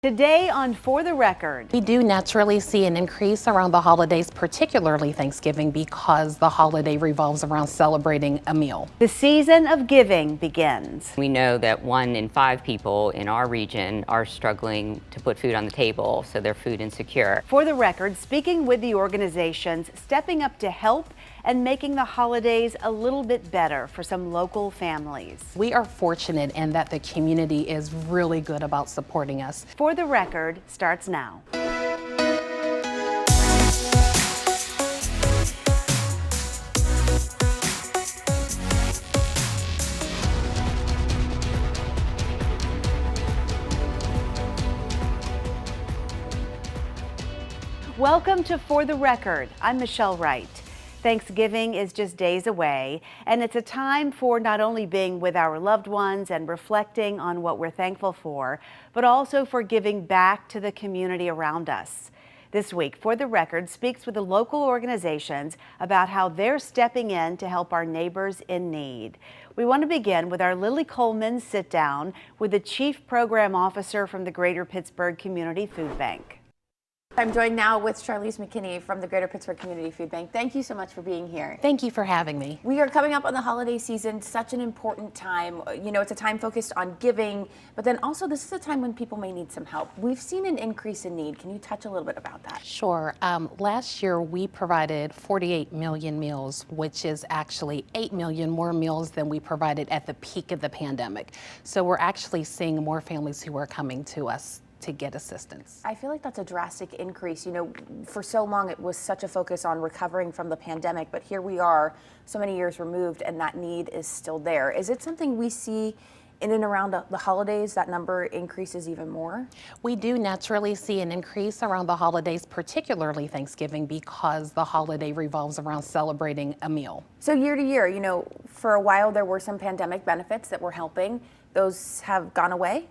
Today on For the Record. We do naturally see an increase around the holidays, particularly Thanksgiving, because the holiday revolves around celebrating a meal. The season of giving begins. We know that 1 in 5 people in our region are struggling to put food on the table, so they're food insecure. For the Record, speaking with the organizations stepping up to help and making the holidays a little bit better for some local families. We are fortunate in that the community is really good about supporting us. For the Record starts now. Welcome to For the Record. I'm Michelle Wright. Thanksgiving is just days away, and it's a time for not only being with our loved ones and reflecting on what we're thankful for, but also for giving back to the community around us. This week, For the Record speaks with the local organizations about how they're stepping in to help our neighbors in need. We want to begin with our Lily Coleman sit down with the Chief Program Officer from the Greater Pittsburgh Community Food Bank. I'm joined now with Charlize McKinney from the Greater Pittsburgh Community Food Bank. Thank you so much for being here. Thank you for having me. We are coming up on the holiday season, such an important time. You know, it's a time focused on giving, but then also this is a time when people may need some help. We've seen an increase in need. Can you touch a little bit about that? Sure. Last year we provided 48 million meals, which is actually 8 million more meals than we provided at the peak of the pandemic. So we're actually seeing more families who are coming to us to get assistance. I feel like that's a drastic increase. You know, for so long it was such a focus on recovering from the pandemic, but here we are so many years removed and that need is still there. Is it something we see in and around the holidays, that number increases even more? We do naturally see an increase around the holidays, particularly Thanksgiving, because the holiday revolves around celebrating a meal. So year to year, you know, for a while there were some pandemic benefits that were helping. Those have gone away?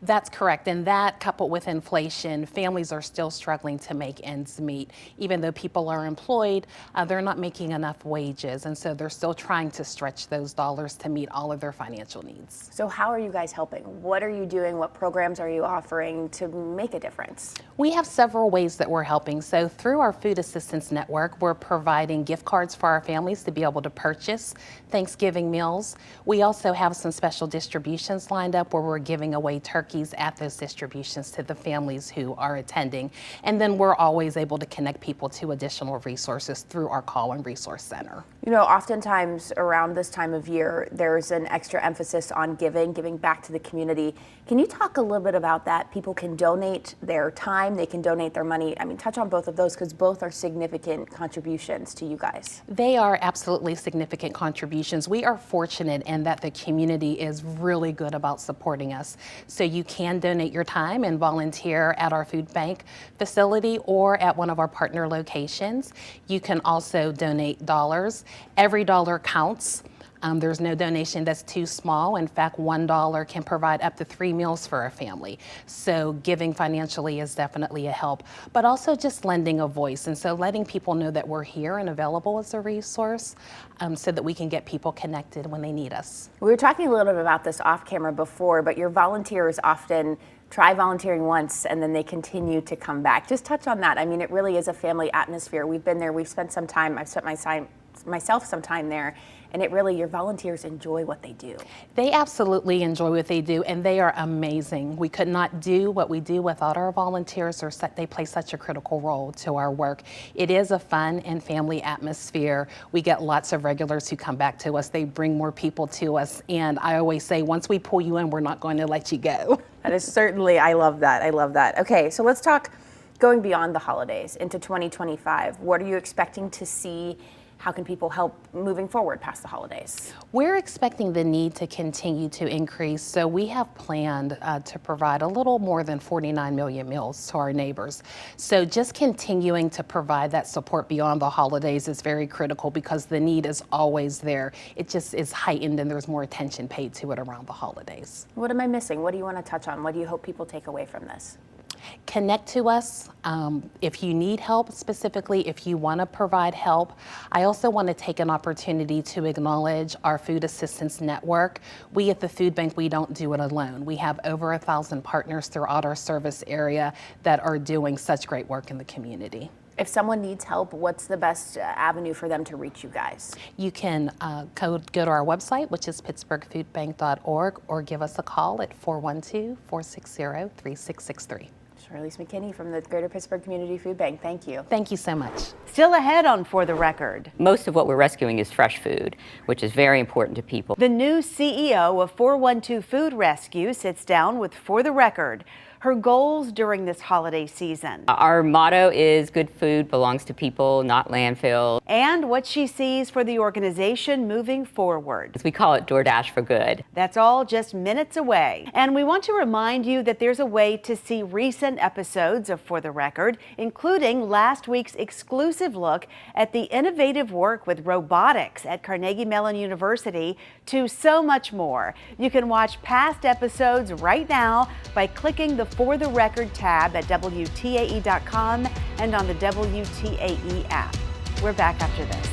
That's correct, and that coupled with inflation, families are still struggling to make ends meet. Even though people are employed, they're not making enough wages, and so they're still trying to stretch those dollars to meet all of their financial needs. So how are you guys helping? What are you doing? What programs are you offering to make a difference? We have several ways that we're helping. So through our Food Assistance Network, we're providing gift cards for our families to be able to purchase Thanksgiving meals. We also have some special distributions lined up where we're giving away turkeys at those distributions to the families who are attending. And then we're always able to connect people to additional resources through our call and resource center. You know, oftentimes around this time of year, there's an extra emphasis on giving back to the community. Can you talk a little bit about that? People can donate their time, they can donate their money. I mean, touch on both of those because both are significant contributions to you guys. They are absolutely significant contributions. We are fortunate in that the community is really good about supporting us. So you can donate your time and volunteer at our food bank facility or at one of our partner locations. You can also donate dollars. Every dollar counts. There's no donation that's too small. In fact, $1 can provide up to 3 meals for a family. So giving financially is definitely a help, but also just lending a voice. And so letting people know that we're here and available as a resource so that we can get people connected when they need us. We were talking a little bit about this off camera before, but your volunteers often try volunteering once and then they continue to come back. Just touch on that. I mean, it really is a family atmosphere. We've been there, we've spent some time, I've spent myself some time there, and it really, your volunteers enjoy what they do. They absolutely enjoy what they do, and they are amazing. We could not do what we do without our volunteers, or they play such a critical role to our work. It is a fun and family atmosphere. We get lots of regulars who come back to us. They bring more people to us, and I always say, once we pull you in, we're not going to let you go. That is certainly, I love that. I love that. Okay, so let's talk going beyond the holidays into 2025. What are you expecting to see? How can people help moving forward past the holidays? We're expecting the need to continue to increase, so we have planned to provide a little more than 49 million meals to our neighbors. So just continuing to provide that support beyond the holidays is very critical because the need is always there. It just is heightened and there's more attention paid to it around the holidays. What am I missing? What do you want to touch on? What do you hope people take away from this? Connect to us if you need help, specifically if you want to provide help. I also want to take an opportunity to acknowledge our Food Assistance Network. We at the Food Bank, we don't do it alone. We have over 1,000 partners throughout our service area that are doing such great work in the community. If someone needs help, what's the best avenue for them to reach you guys? You can go to our website, which is pittsburghfoodbank.org, or give us a call at 412-460-3663. Charlize McKinney from the Greater Pittsburgh Community Food Bank, thank you. Thank you so much. Still ahead on For the Record. Most of what we're rescuing is fresh food, which is very important to people. The new CEO of 412 Food Rescue sits down with For the Record, her goals during this holiday season. Our motto is good food belongs to people, not landfill. And what she sees for the organization moving forward. We call it DoorDash for Good. That's all just minutes away. And we want to remind you that there's a way to see recent episodes of For the Record, including last week's exclusive look at the innovative work with robotics at Carnegie Mellon University, to so much more. You can watch past episodes right now by clicking the For the Record tab at WTAE.com and on the WTAE app. We're back after this.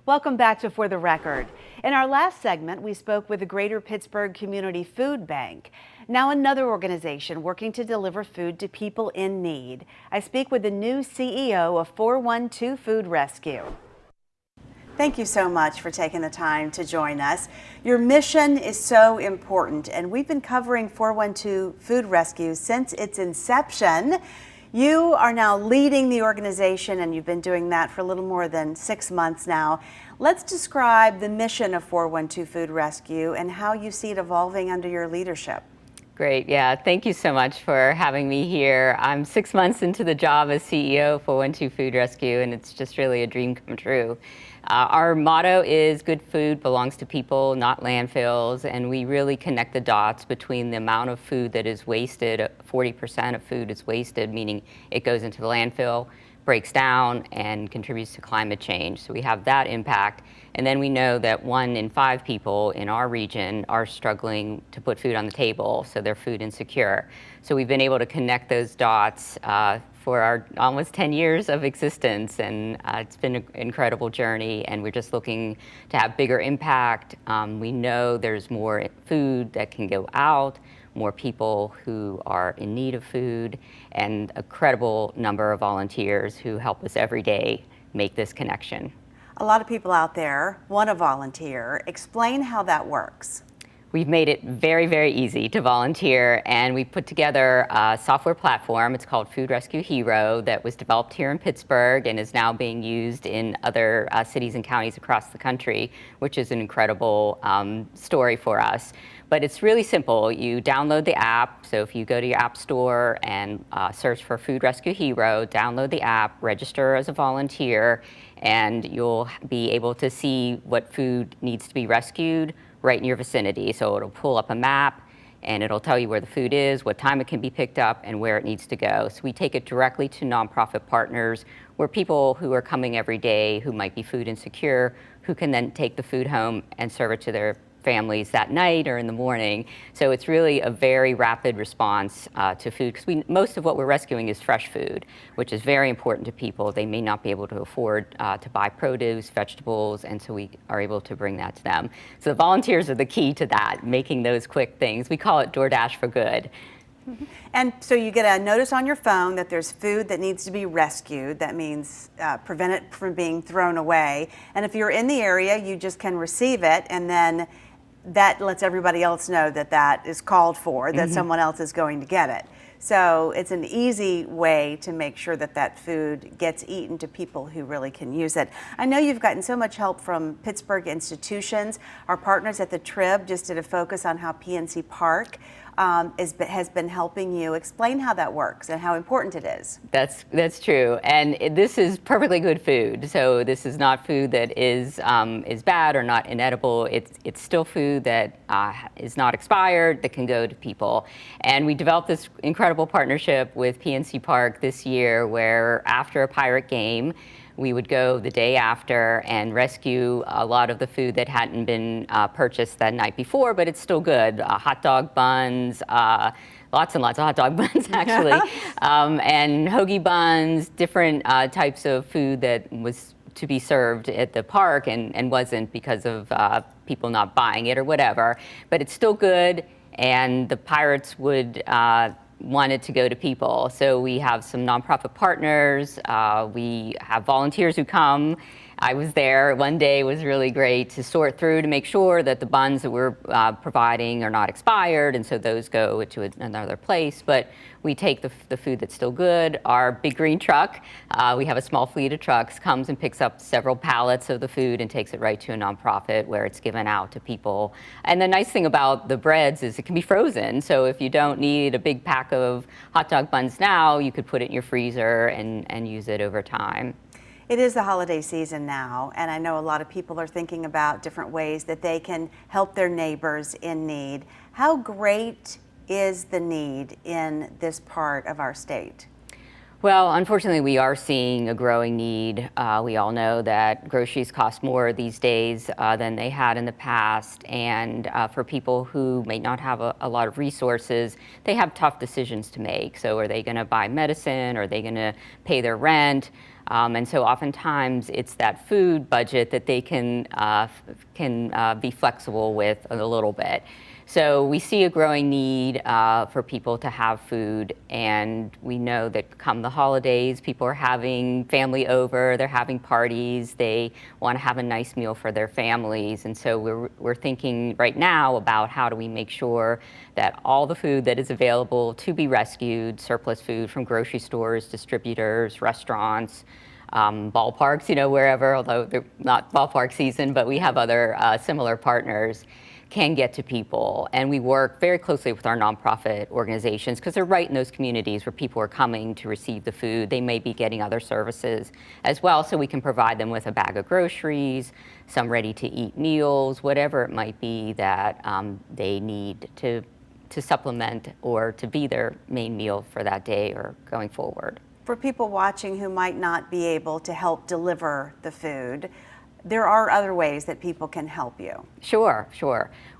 Welcome back to For the Record. In our last segment, we spoke with the Greater Pittsburgh Community Food Bank, now another organization working to deliver food to people in need. I speak with the new CEO of 412 Food Rescue. Thank you so much for taking the time to join us. Your mission is so important, and we've been covering 412 Food Rescue since its inception. You are now leading the organization, and you've been doing that for a little more than 6 months now. Let's describe the mission of 412 Food Rescue and how you see it evolving under your leadership. Great, yeah, thank you so much for having me here. I'm 6 months into the job as CEO of 412 Food Rescue, and it's just really a dream come true. Our motto is good food belongs to people, not landfills, and we really connect the dots between the amount of food that is wasted. 40% of food is wasted, meaning it goes into the landfill, breaks down, and contributes to climate change. So we have that impact. And then we know that 1 in 5 people in our region are struggling to put food on the table, so they're food insecure. So we've been able to connect those dots for our almost 10 years of existence, and it's been an incredible journey, and we're just looking to have bigger impact. We know there's more food that can go out, more people who are in need of food, and a credible number of volunteers who help us every day make this connection. A lot of people out there want to volunteer. Explain how that works. We've made it very, very easy to volunteer, and we put together a software platform. It's called Food Rescue Hero, that was developed here in Pittsburgh and is now being used in other cities and counties across the country, which is an incredible story for us. But it's really simple. You download the app. So if you go to your app store and search for Food Rescue Hero, download the app, register as a volunteer, and you'll be able to see what food needs to be rescued right in your vicinity. So it'll pull up a map, and it'll tell you where the food is, what time it can be picked up, and where it needs to go. So we take it directly to nonprofit partners, where people who are coming every day who might be food insecure, who can then take the food home and serve it to their families that night or in the morning. So it's really a very rapid response to food, because most of what we're rescuing is fresh food, which is very important to people. They may not be able to afford to buy produce, vegetables, and so we are able to bring that to them. So the volunteers are the key to that, making those quick things. We call it DoorDash for Good. And so you get a notice on your phone that there's food that needs to be rescued. That means prevent it from being thrown away. And if you're in the area, you just can receive it, and then that lets everybody else know that that is called for, that someone else is going to get it. So it's an easy way to make sure that that food gets eaten to people who really can use it. I know you've gotten so much help from Pittsburgh institutions. Our partners at the Trib just did a focus on how PNC Park has been helping you. Explain how that works and how important it is. That's true, and this is perfectly good food. So this is not food that is bad or not inedible. It's still food that is not expired, that can go to people. And we developed this incredible partnership with PNC Park this year, where after a Pirate game, we would go the day after and rescue a lot of the food that hadn't been purchased that night before, but it's still good. Hot dog buns, lots and lots of hot dog buns, actually, and hoagie buns, different types of food that was to be served at the park and wasn't because of people not buying it or whatever. But it's still good, and the Pirates would wanted to go to people. So we have some nonprofit partners. We have volunteers who come. I was there one day. It was really great to sort through to make sure that the buns that we're providing are not expired, and so those go to another place. But we take the food that's still good. Our big green truck, we have a small fleet of trucks, comes and picks up several pallets of the food and takes it right to a nonprofit where it's given out to people. And the nice thing about the breads is it can be frozen. So if you don't need a big pack of hot dog buns now, you could put it in your freezer and use it over time. It is the holiday season now, and I know a lot of people are thinking about different ways that they can help their neighbors in need. How great is the need in this part of our state? Well, unfortunately, we are seeing a growing need. We all know that groceries cost more these days than they had in the past. And for people who may not have a lot of resources, they have tough decisions to make. So are they going to buy medicine? Are they going to pay their rent? And so oftentimes it's that food budget that they can be flexible with a little bit. So we see a growing need for people to have food, and we know that come the holidays, people are having family over, they're having parties, they want to have a nice meal for their families, and so we're thinking right now about how do we make sure that all the food that is available to be rescued, surplus food from grocery stores, distributors, restaurants, ballparks, wherever, although they're not ballpark season, but we have other similar partners, can get to people. And we work very closely with our nonprofit organizations because they're right in those communities where people are coming to receive the food. They may be getting other services as well, so we can provide them with a bag of groceries, some ready-to-eat meals, whatever it might be that they need to supplement or to be their main meal for that day or going forward. For people watching who might not be able to help deliver the food, there are other ways that people can help you. Sure.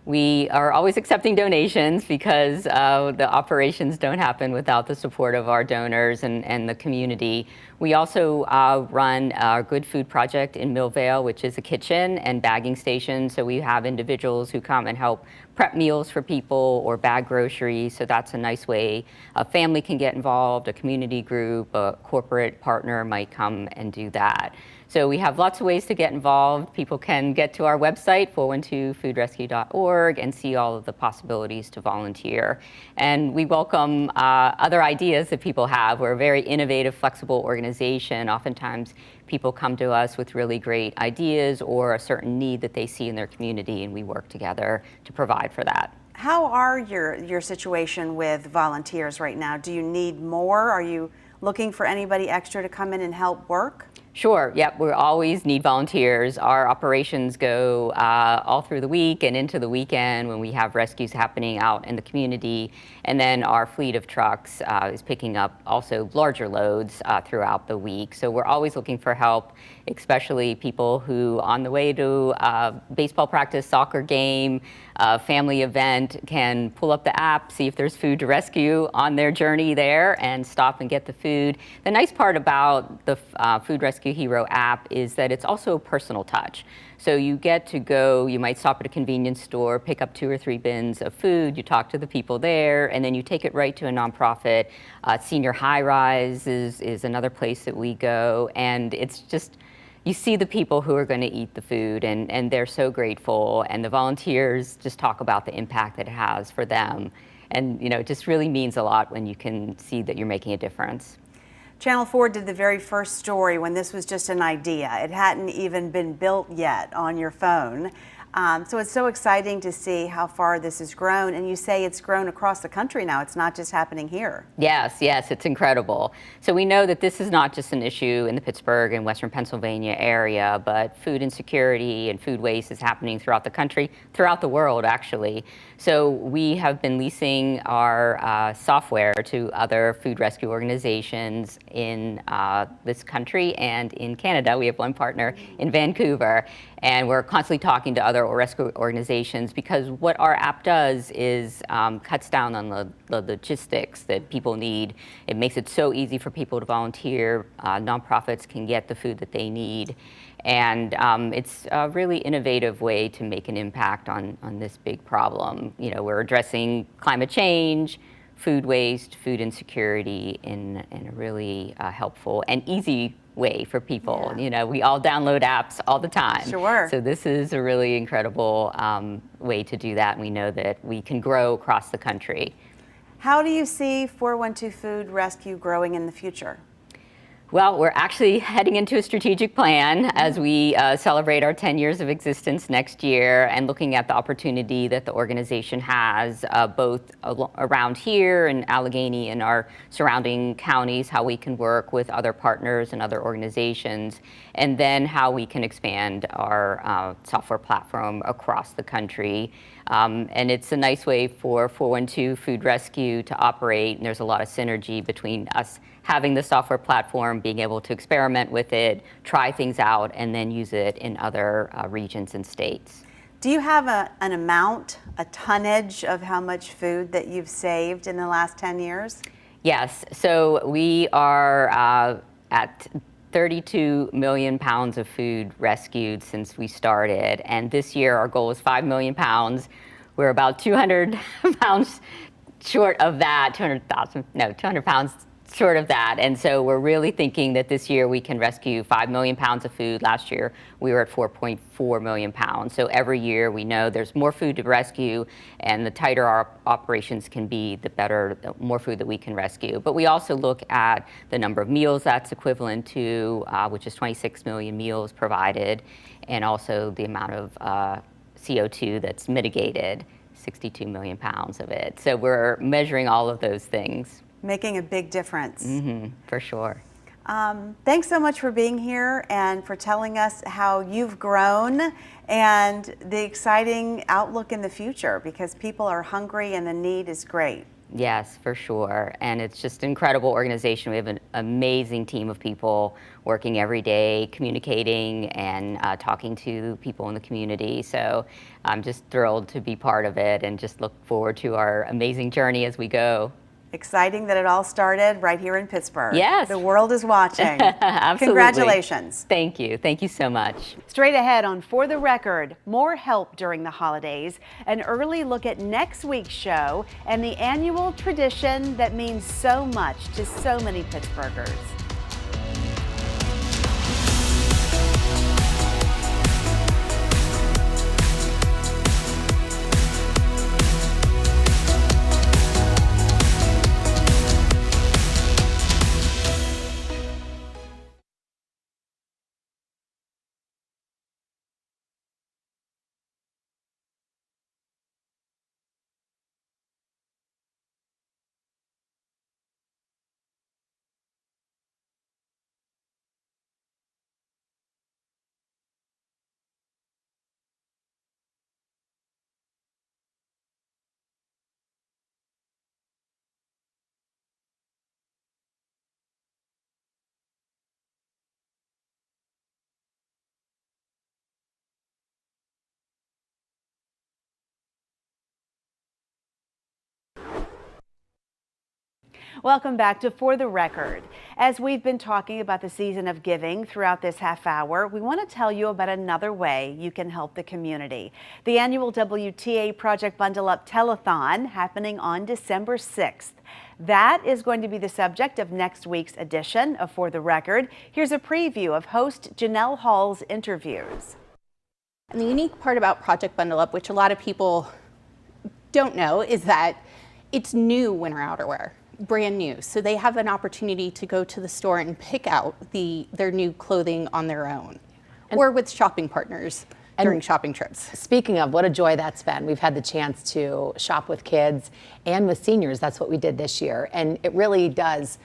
We are always accepting donations because the operations don't happen without the support of our donors and the community. We also run our Good Food Project in Millvale, which is a kitchen and bagging station. So we have individuals who come and help prep meals for people or bag groceries. So that's a nice way a family can get involved, a community group, a corporate partner might come and do that. So we have lots of ways to get involved. People can get to our website, 412foodrescue.org, and see all of the possibilities to volunteer. And we welcome other ideas that people have. We're a very innovative, flexible organization. Oftentimes, people come to us with really great ideas or a certain need that they see in their community, and we work together to provide for that. How are your situation with volunteers right now? Do you need more? Are you looking for anybody extra to come in and help work? Sure. Yep. We always need volunteers. Our operations go all through the week and into the weekend when we have rescues happening out in the community. And then our fleet of trucks is picking up also larger loads throughout the week. So we're always looking for help, especially people who on the way to baseball practice, soccer game, family event can pull up the app, see if there's food to rescue on their journey there and stop and get the food. The nice part about the Food Rescue Hero app is that it's also a personal touch. So you get to go, you might stop at a convenience store, pick up 2 or 3 bins of food, you talk to the people there, and then you take it right to a nonprofit. Senior High Rise is another place that we go, and it's just, you see the people who are going to eat the food, and they're so grateful, and the volunteers just talk about the impact that it has for them. And it just really means a lot when you can see that you're making a difference. Channel 4 did the very first story when this was just an idea. It hadn't even been built yet on your phone. So it's so exciting to see how far this has grown. And you say it's grown across the country now. It's not just happening here. Yes, yes, it's incredible. So we know that this is not just an issue in the Pittsburgh and Western Pennsylvania area, but food insecurity and food waste is happening throughout the country, throughout the world, actually. So we have been leasing our software to other food rescue organizations in this country and in Canada. We have one partner in Vancouver, and we're constantly talking to other rescue organizations, because what our app does is cuts down on the logistics that people need. It makes it so easy for people to volunteer. Nonprofits can get the food that they need. And it's a really innovative way to make an impact on this big problem. You know, we're addressing climate change, food waste, food insecurity in a really helpful and easy way for people. Yeah. You know, we all download apps all the time. Sure. So this is a really incredible way to do that. And we know that we can grow across the country. How do you see 412 Food Rescue growing in the future? Well, we're actually heading into a strategic plan as we celebrate our 10 years of existence next year, and looking at the opportunity that the organization has both around here in Allegheny and our surrounding counties, how we can work with other partners and other organizations, and then how we can expand our software platform across the country. And it's a nice way for 412 Food Rescue to operate, and there's a lot of synergy between us having the software platform, being able to experiment with it, try things out, and then use it in other regions and states. Do you have an amount, a tonnage of how much food that you've saved in the last 10 years? Yes, so we are at 32 million pounds of food rescued since we started. And this year our goal is 5 million pounds. We're about 200 pounds short of that, 200 pounds short of that. And so we're really thinking that this year we can rescue 5 million pounds of food. Last year we were at 4.4 million pounds. So every year we know there's more food to rescue, and the tighter our operations can be, the better, the more food that we can rescue. But we also look at the number of meals that's equivalent to, which is 26 million meals provided, and also the amount of CO2 that's mitigated, 62 million pounds of it. So we're measuring all of those things. Making a big difference. For sure. Thanks so much for being here and for telling us how you've grown and the exciting outlook in the future, because people are hungry and the need is great. Yes, for sure. And it's just an incredible organization. We have an amazing team of people working every day, communicating and talking to people in the community. So I'm just thrilled to be part of it, and just look forward to our amazing journey as we go. Exciting that it all started right here in Pittsburgh. Yes. The world is watching. Absolutely. Congratulations. Thank you. Thank you so much. Straight ahead on For the Record, more help during the holidays, an early look at next week's show, and the annual tradition that means so much to so many Pittsburghers. Welcome back to For the Record. As we've been talking about the season of giving throughout this half hour, we want to tell you about another way you can help the community. The annual WTA Project Bundle Up Telethon happening on December 6th. That is going to be the subject of next week's edition of For the Record. Here's a preview of host Janelle Hall's interviews. And the unique part about Project Bundle Up, which a lot of people don't know, is that it's new winter outerwear. Brand new. So they have an opportunity to go to the store and pick out their new clothing on their own, or with shopping partners. during shopping trips. Speaking of, what a joy that's been. We've had the chance to shop with kids and with seniors. That's what we did this year. And it really does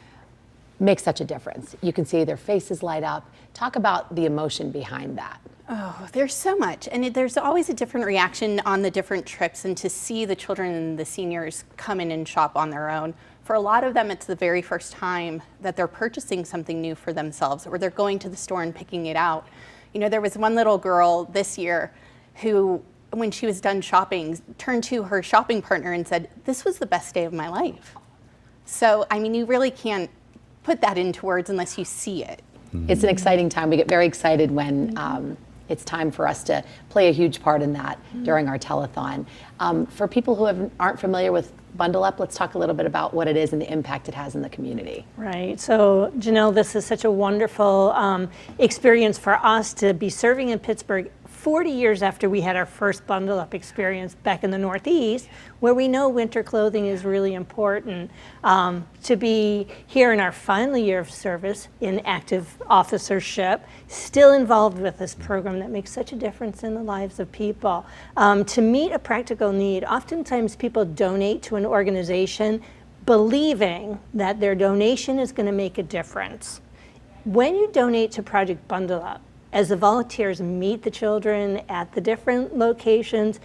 make such a difference. You can see their faces light up. Talk about the emotion behind that. Oh, there's so much. And there's always a different reaction on the different trips, and to see the children and the seniors come in and shop on their own. For a lot of them, it's the very first time that they're purchasing something new for themselves, or they're going to the store and picking it out. You know, there was one little girl this year who, when she was done shopping, turned to her shopping partner and said, "This was the best day of my life." So, I mean, you really can't put that into words unless you see it. It's an exciting time. We get very excited when it's time for us to play a huge part in that during our telethon. For people who aren't familiar with Bundle Up, let's talk a little bit about what it is and the impact it has in the community. Right. So, Janelle, this is such a wonderful experience for us to be serving in Pittsburgh 40 years after we had our first Bundle Up experience back in the Northeast, where we know winter clothing is really important. To be here in our final year of service in active officership, still involved with this program that makes such a difference in the lives of people. To meet a practical need, oftentimes people donate to an organization believing that their donation is going to make a difference. When you donate to Project Bundle Up, as the volunteers meet the children at the different locations,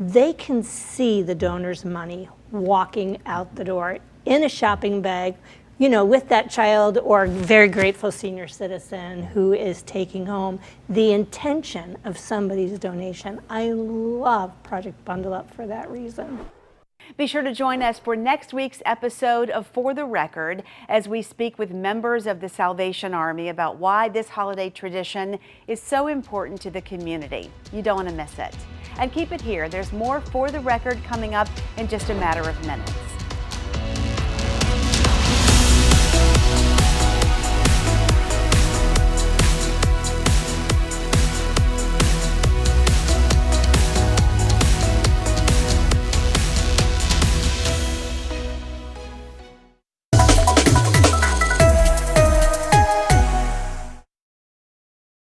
they can see the donor's money walking out the door in a shopping bag, you know, with that child or very grateful senior citizen who is taking home the intention of somebody's donation. I love Project Bundle Up for that reason. Be sure to join us for next week's episode of For the Record as we speak with members of the Salvation Army about why this holiday tradition is so important to the community. You don't want to miss it. And keep it here. There's more For the Record coming up in just a matter of minutes.